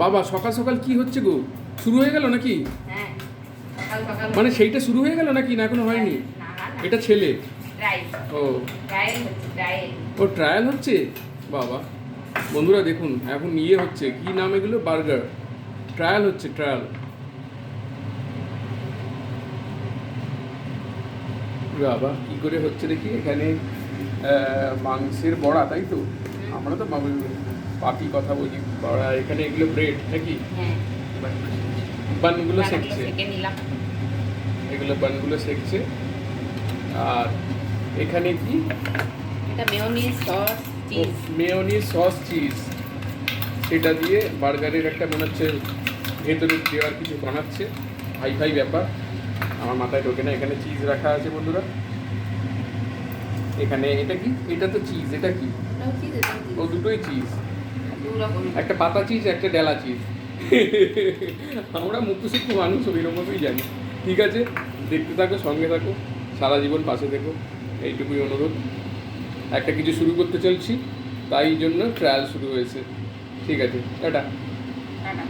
বাবা সকাল সকাল কি হচ্ছে গো? শুরু হয়ে গেল নাকি? হ্যাঁ সকাল সকাল মানে সেইটা শুরু হয়ে গেল নাকি না এখনো হয়নি? না না এটা ছেলে। ট্রায়াল ও ট্রায়াল হচ্ছে ট্রায়াল ও ট্রায়াল হচ্ছে। বাবা বন্ধুরা দেখুন এখন ইয়ে হচ্ছে কি নাম এগুলো, বার্গার ট্রায়াল হচ্ছে, ট্রায়াল। বাবা কি করে হচ্ছে দেখি এখানে। মাংসের বড়া, তাই তো? আমরা তো পাতি কথা বলি বড়া, এখানে এগুলো ব্রেড নাকি? হ্যাঁ বানগুলো সেকছে, সেকে নিলাম। এগুলো বানগুলো সেকছে। আর এখানে কি? এটা mayonnaise sauce cheese. Mayonnaise sauce cheese, সেটা দিয়ে বার্গারের একটা মনে হচ্ছে ভেতরে দেওয়ার কিছু বানাচ্ছে। হাই ফাই ব্যাপার, আমার মাথায় ঢোকে না। এখানে চিজ রাখা আছে বন্ধুরা। এখানে এটা কি? এটা তো চিজ। এটা কি? এটাও চিজ এটাও চিজ ও দুটোই চিজ, দু রকম। একটা পাতা চিজ একটা ডেলা চিজ। আমরা মুখুসুকু মানুষ ওইরকমই জানি। ঠিক আছে, দেখতে থাকো, সঙ্গে থাকো, সারা জীবন পাশে থেকো, এইটুকুই অনুরোধ। একটা কিছু শুরু করতে চলছি, তাই জন্য ট্রায়াল শুরু হয়েছে। ঠিক আছে, টাটা। টাটা।